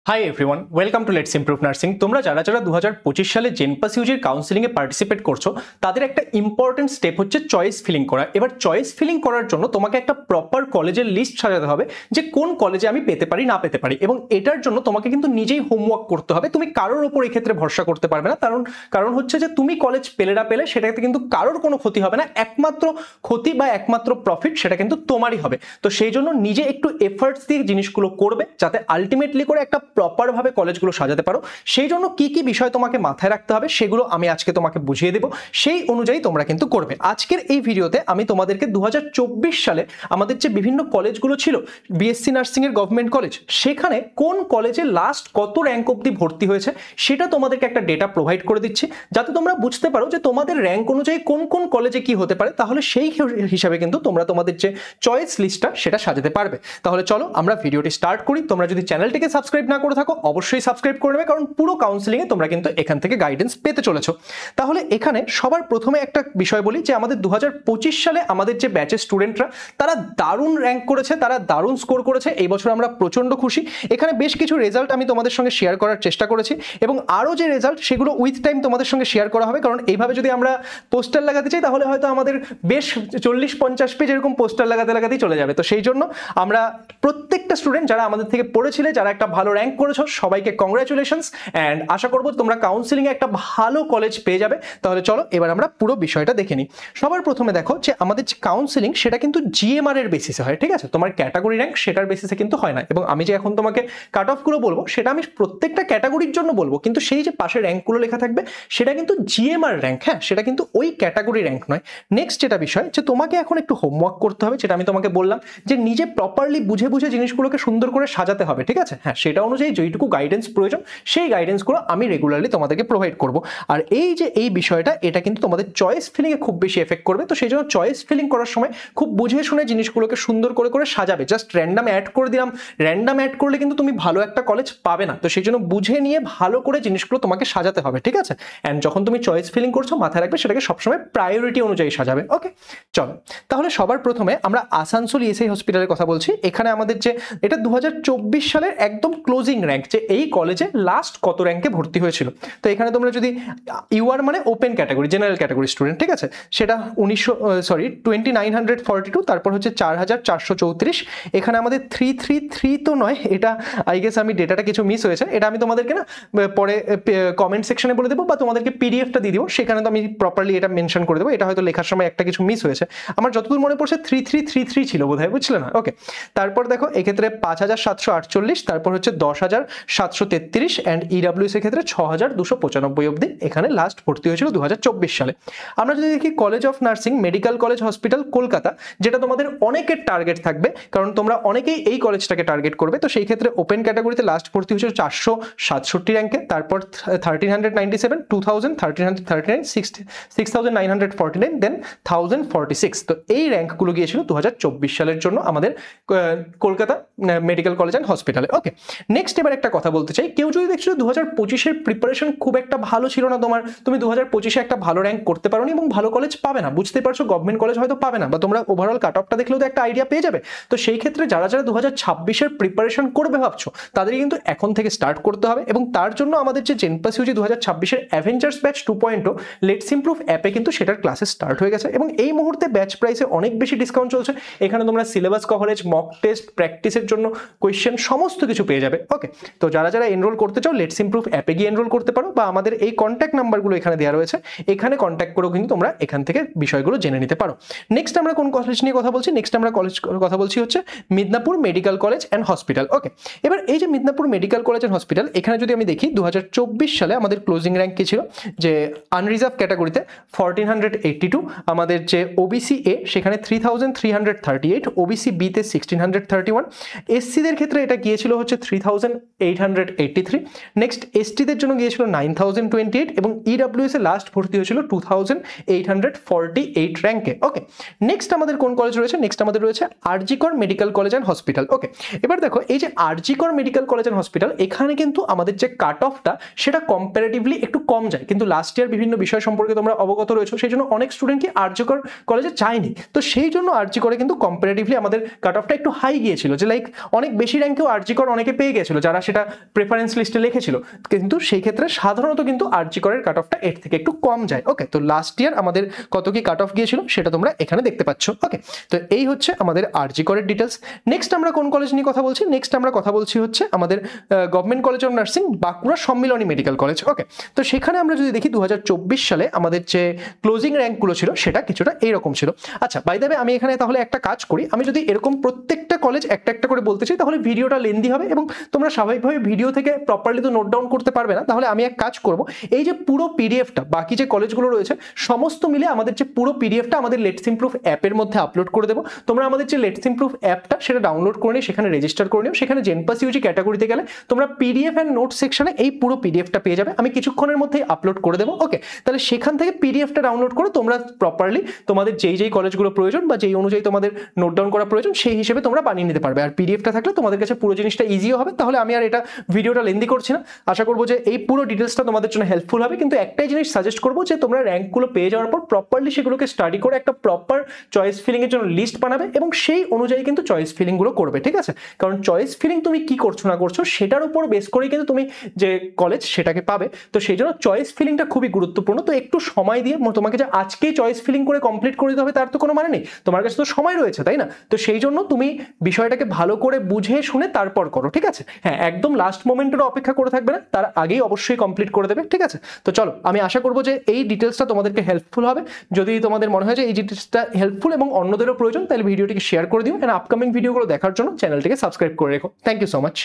Hi everyone, welcome to let's improve nursing. তোমরা যারা 2025 সালে জেনপাস ইউজির কাউন্সিলিংয়ে পার্টিসিপেট করছো তাদের একটা ইম্পর্টেন্ট স্টেপ হচ্ছে চয়েস ফিলিং করা। এবার চয়েস ফিলিং করার জন্য তোমাকে একটা প্রপার কলেজের লিস্ট সাজাতে হবে যে কোন কলেজে আমি পেতে পারি না পেতে পারি, এবং এটার জন্য তোমাকে কিন্তু নিজেই হোমওয়ার্ক করতে হবে। তুমি কারোর ওপর এই ক্ষেত্রে ভরসা করতে পারবে না, কারণ হচ্ছে যে তুমি কলেজ পেলে না পেলে সেটাতে কিন্তু কারোর কোনো ক্ষতি হবে না। একমাত্র ক্ষতি বা একমাত্র প্রফিট সেটা কিন্তু তোমারই হবে। তো সেই জন্য নিজে একটু এফর্টস দিয়ে জিনিসগুলো করবে যাতে আলটিমেটলি করে একটা প্রপার ভাবে কলেজগুলো সাজাতে পারো। সেই জন্য কি কি বিষয় তোমাকে মাথায় রাখতে হবে সেগুলো আমি আজকে তোমাকে বুঝিয়ে দেব, সেই অনুযায়ী তোমরা কিন্তু করবে। আজকের এই ভিডিওতে আমি তোমাদেরকে 2024 সালে আমাদের যে বিভিন্ন কলেজগুলো ছিল বিএসসি নার্সিং এর গভর্নমেন্ট কলেজ, সেখানে কোন কলেজে লাস্ট কত র্যাঙ্ক অবধি ভর্তি হয়েছে সেটা তোমাদেরকে একটা ডেটা প্রোভাইড করে দিচ্ছি, যাতে তোমরা বুঝতে পারো যে তোমাদের র্যাঙ্ক অনুযায়ী কোন কোন কলেজে কি হতে পারে। তাহলে সেই হিসাবে কিন্তু তোমরা তোমাদের যে চয়েস লিস্টটা সেটা সাজাতে পারবে। তাহলে চলো আমরা ভিডিওটি স্টার্ট করি। তোমরা যদি চ্যানেলটিকে সাবস্ক্রাইব না করে থাকো অবশ্যই সাবস্ক্রাইব করে নেবে, কারণ পুরো কাউন্সিলিংয়ে তোমরা কিন্তু এখান থেকে গাইডেন্স পেতে চলেছো। তাহলে এখানে সবার প্রথমে একটা বিষয় বলি যে আমাদের 2025 সালে আমাদের যে ব্যাচের স্টুডেন্টরা তারা দারুণ র্যাঙ্ক করেছে, তারা দারুণ স্কোর করেছে। এই বছর আমরা প্রচন্ড খুশি। এখানে বেশ কিছু রেজাল্ট আমি তোমাদের সঙ্গে শেয়ার করার চেষ্টা করেছি, এবং আরও যে রেজাল্ট সেগুলো উইথ টাইম তোমাদের সঙ্গে শেয়ার করা হবে, কারণ এইভাবে যদি আমরা পোস্টার লাগাতে চাই তাহলে হয়তো আমাদের বেশ 40-50 পেজ এরকম পোস্টার লাগাতেই চলে যাবে। তো সেই জন্য আমরা প্রত্যেকটা স্টুডেন্ট যারা আমাদের থেকে পড়েছিলে, যারা একটা ভালো র্যাঙ্ক করেছো, সবাইকে কংগ্রাচুলেশনস, অ্যান্ড আশা করবো তোমরা কাউন্সিলিংয়ে একটা ভালো কলেজ পেয়ে যাবে। তাহলে চলো এবার আমরা পুরো বিষয়টা দেখে নিই। সবার প্রথমে দেখো যে আমাদের যে কাউন্সিলিং সেটা কিন্তু জিএমআর এর বেসিসে হয়, ঠিক আছে? তোমার ক্যাটাগরি র্যাঙ্ক সেটার বেসিসে কিন্তু হয় না। এবং আমি যে এখন তোমাকে কাট অফগুলো বলবো সেটা আমি প্রত্যেকটা ক্যাটাগরির জন্য বলবো, কিন্তু সেই যে পাশে র্যাঙ্কগুলো লেখা থাকবে সেটা কিন্তু জিএমআর র্যাঙ্ক, হ্যাঁ, সেটা কিন্তু ওই ক্যাটাগরি র্যাঙ্ক নয়। নেক্সট যেটা বিষয় যে তোমাকে এখন একটু হোমওয়ার্ক করতে হবে, যেটা আমি তোমাকে বললাম যে নিজে প্রপারলি বুঝে বুঝে জিনিসগুলোকে সুন্দর করে সাজাতে হবে, ঠিক আছে? হ্যাঁ, সেটা অনুযায়ী যেইটুকু গাইডেন্স প্রয়োজন সেই গাইডেন্সগুলো আমি রেগুলারলি তোমাদেরকে প্রোভাইড করব। আর এই বিষয়টা এটা কিন্তু তোমাদের চয়েস ফিলিংয়ে খুব বেশি এফেক্ট করবে। তো সেই জন্য চয়েস ফিলিং করার সময় খুব বুঝে শুনে জিনিসগুলোকে সুন্দর করে করে সাজাবে। জাস্ট র্যান্ডাম অ্যাড করে দিলাম, র্যান্ডাম অ্যাড করলে কিন্তু তুমি ভালো একটা কলেজ পাবে না। তো সেই জন্য বুঝে নিয়ে ভালো করে জিনিসগুলো তোমাকে সাজাতে হবে, ঠিক আছে? অ্যান্ড যখন তুমি চয়েস ফিলিং করছো মাথায় রাখবে সেটাকে সবসময় প্রায়োরিটি অনুযায়ী সাজাবে। ওকে, চলো তাহলে সবার প্রথমে আমরা আসানসোল ইএসআই হসপিটালের কথা বলছি। এখানে আমাদের যে এটা 2024 সালের একদম ক্লোজিং র্যাঙ্ক, যে এই কলেজে লাস্ট কত র্যাঙ্কে ভর্তি হয়েছিল। তো এখানে তোমরা যদি ইউআর মানে open category, general category student, ঠিক আছে, সেটা 2942, তারপর হচ্ছে 4434। এখানে আমাদের 333 তো নয়, এটা আই গেস আমি ডেটাটা কিছু মিস হয়েছে, এটা আমি তোমাদেরকে না পরে কমেন্ট সেকশনে বলে দেবো, বা তোমাদেরকে পিডিএফটা দিয়ে দিব, সেখানে তো আমি প্রপারলি এটা মেনশন করে দেবো। এটা হয়তো লেখার সময় একটা কিছু মিস হয়েছে। আমার যতদূর মনে পড়ছে 3333 ছিল বোধহয়, বুঝলে না? ওকে, তারপর দেখো এক্ষেত্রে 5748, তারপর হচ্ছে 10733, অ্যান্ড ইডাব্লিউএস এর ক্ষেত্রে 6295 অবধি এখানে লাস্ট ভর্তি হয়েছিল 2024 সালে। আমরা যদি দেখি college of nursing medical college hospital Kolkata, যেটা তোমাদের অনেকের টার্গেট থাকবে, কারণ তোমরা অনেকেই এই কলেজটাকে টার্গেট করবে। তো সেই ক্ষেত্রে ওপেন ক্যাটাগরিতে লাস্ট ভর্তি হয়েছিল 467 র্যাঙ্কে, তারপর 1397, 2000, 1339, 6949, দেন 1046। তো এই র্যাঙ্কগুলো গিয়েছিল 2024 সালের জন্য আমাদের কলকাতা মেডিকেল কলেজ অ্যান্ড হসপিটালে। ওকে, নেক্সট এবার একটা কথা বলতে চাই। কেউ যদি দেখছো 2025-এর প্রিপারেশন খুব একটা ভালো ছিল না তোমার, তুমি 2025-এ একটা ভালো র্যাঙ্ক করতে পারোনি এবং ভালো কলেজ পাবে না, বুঝতে পারছো গভর্নমেন্ট কলেজ হয়তো পাবে না, বা তোমরা ওভারঅল কাট অফটা দেখলেও তো একটা আইডিয়া পেয়ে যাবে। তো সেই ক্ষেত্রে যারা 2026-এর প্রিপারেশন করবে ভাবছো তাদেরই কিন্তু এখন থেকে স্টার্ট করতে হবে। এবং তার জন্য আমাদের যে জেনপাস ইউজি 2026-এর অ্যাভেঞ্জার্স ব্যাচ 2.0 লেটস ইমপ্রুভ অ্যাপে কিন্তু সেটার ক্লাসেস স্টার্ট হয়ে গেছে, এবং এই মুহূর্তে ব্যাচ প্রাইসে অনেক বেশি ডিসকাউন্ট চলছে। এখানে তোমরা সিলেবাস কভারেজ, মক টেস্ট, প্র্যাকটিসের জন্য কোয়েশ্চেন সমস্ত কিছু পেয়ে যাবে। ওকে, তো যারা এনরোল করতে চাও লেটস ইমপ্রুভ অ্যাপে গিয়ে এনরোল করতে পারো, বা আমাদের এই কন্ট্যাক্ট নাম্বারগুলো এখানে দেওয়া রয়েছে, এখানে কন্ট্যাক্ট করেও কিন্তু তোমরা এখান থেকে বিষয়গুলো জেনে নিতে পারো। নেক্সট আমরা কোন কলেজ নিয়ে কথা বলছি? নেক্সট আমরা কলেজ কথা বলছি হচ্ছে Midnapore medical college and hospital. Okay, এবার এই যে Midnapore medical college and hospital, এখানে যদি আমি দেখি 2024 সালে আমাদের ক্লোজিং র্যাঙ্ক কি ছিল, যে আনরিজার্ভ ক্যাটাগরিতে 1482, আমাদের যে ওবিসি এ সেখানে 3338, ওবিসি বিতে 1631, এসসিদের ক্ষেত্রে এটা গিয়েছিল হচ্ছে 3883, নেক্সট এসটিদের জন্য গিয়েছিল 9028, এবং ইডাব্লিউএস এ লাস্ট ভর্তি হয়েছিল 2848 র্যাঙ্কে। ওকে, নেক্সট আমাদের কোন কলেজ রয়েছে? নেক্সট আমাদের রয়েছে আরজি কর medical college and hospital. Okay, এবার দেখো এই যে আরজি কর মেডিকেল কলেজ অ্যান্ড হসপিটাল, এখানে কিন্তু আমাদের যে কাট অফটা সেটা কম্পারেটিভলি একটু কম যায়, কিন্তু লাস্ট ইয়ার বিভিন্ন বিষয় সম্পর্কে তোমরা অবগত রয়েছে, সেই জন্য অনেক স্টুডেন্টই আরজি কর কলেজে চায়নি। তো সেই জন্য আরজি করে কিন্তু কম্পারেটিভলি আমাদের কাট অফটা একটু হাই গিয়েছিল, যে লাইক অনেক বেশি র্যাঙ্কেও আরজি কর অনেকে পেয়ে গেছিল। করেছিল, যারা সেটা প্রেফারেন্স লিস্টে লিখেছিল, কিন্তু সেই ক্ষেত্রে সাধারণত কিন্তু আরজি করের কাট অফটা এর থেকে একটু কম যায়। ওকে, তো লাস্ট ইয়ার আমাদের কত কি কাট অফ গিয়েছিল সেটা তোমরা এখানে দেখতে পাচ্ছ। ওকে, তো এই হচ্ছে আমাদের আরজি করের ডিটেলস। নেক্সট আমরা কোন কলেজ নিয়ে কথা বলছি? নেক্সট আমরা কথা বলছি হচ্ছে আমাদের government college of nursing Bankura Sammilani medical college. Okay, তো সেখানে আমরা যদি দেখি 2024 সালে আমাদের যে ক্লোজিং র্যাঙ্কগুলো ছিল সেটা কিছুটা এইরকম ছিল। আচ্ছা, বাই দ্য ওয়ে আমি এখানে তাহলে একটা কাজ করি, আমি যদি এরকম প্রত্যেকটা কলেজ একটা একটা করে বলতে চাই তাহলে ভিডিওটা লেন্দি হবে এবং তোমরা স্বাভাবিকভাবে ভিডিও থেকে প্রপারলি তো নোট ডাউন করতে পারবে না। তাহলে আমি এক কাজ করব, এই যে পুরো পিডিএফটা বাকি যে কলেজগুলো রয়েছে সমস্ত মিলে আমাদের যে পুরো পিডিএফটা আমাদের লেটস ইমপ্রুভ অ্যাপের মধ্যে আপলোড করে দেবো। তোমরা আমাদের যে লেটস ইমপ্রুভ অ্যাপটা সেটা ডাউনলোড করে নিয়ে সেখানে রেজিস্টার করে নিও। সেখানে জেনপাস ইউজি ক্যাটাগরিতে গেলে তোমরা পিডিএফ অ্যান্ড নোট সেকশনে এই পুরো পিডিএফটা পেয়ে যাবে, আমি কিছুক্ষণের মধ্যেই আপলোড করে দেবো। ওকে, তাহলে সেখান থেকে পিডিএফটা ডাউনলোড করে তোমরা প্রপারলি তোমাদের যেই কলেজগুলো প্রয়োজন বা যেই অনুযায়ী তোমাদের নোট ডাউন করা প্রয়োজন সেই হিসেবে তোমরা বানিয়ে নিতে পারবে। আর পিডিএফটা থাকলে তোমাদের কাছে পুরো জিনিসটা ইজিও হবে। তাহলে আমি আর এটা ভিডিওটা লেন্দি করছি না, আশা করবো যে এই পুরো ডিটেলসটা তোমাদের জন্য হেল্পফুল হবে। কিন্তু একটাই জিনিস সাজেস্ট করবো যে তোমরা র্যাঙ্কগুলো পেয়ে যাওয়ার পর প্রপারলি সেগুলোকে স্টাডি করে একটা প্রপার চয়েস ফিলিং এর জন্য লিস্ট বানাবে এবং সেই অনুযায়ী কিন্তু চয়েস ফিলিং গুলো করবে, ঠিক আছে? কারণ চয়েস ফিলিং তুমি কি করছো না করছো সেটার উপর বেস করেই কিন্তু তুমি যে কলেজ সেটাকে পাবে। তো সেই জন্য চয়েস ফিলিংটা খুবই গুরুত্বপূর্ণ। তো একটু সময় দিয়ে, তোমাকে যে আজকেই চয়েস ফিলিং করে কমপ্লিট করে দিতে হবে তার তো কোনো মানে নেই, তোমার কাছে তো সময় রয়েছে, তাই না? তো সেই জন্য তুমি বিষয়টাকে ভালো করে বুঝে শুনে তারপর করো, ঠিক আছে? হ্যাঁ, একদম লাস্ট মোমেন্টেরও অপেক্ষা করে থাকবে না, তার আগেই অবশ্যই কমপ্লিট করে দেবে, ঠিক আছে? তো চলো, আমি আশা করবো যে এই ডিটেলসটা তোমাদেরকে হেল্পফুল হবে। যদি তোমাদের মনে হয় যে এই ডিটেলসটা হেল্পফুল এবং অন্যদেরও প্রয়োজন তাহলে ভিডিওটিকে শেয়ার করে দিও। এন্ড আপকামিং ভিডিওগুলো দেখার জন্য চ্যানেলটিকে সাবস্ক্রাইব করে রেখো। Thank you so much.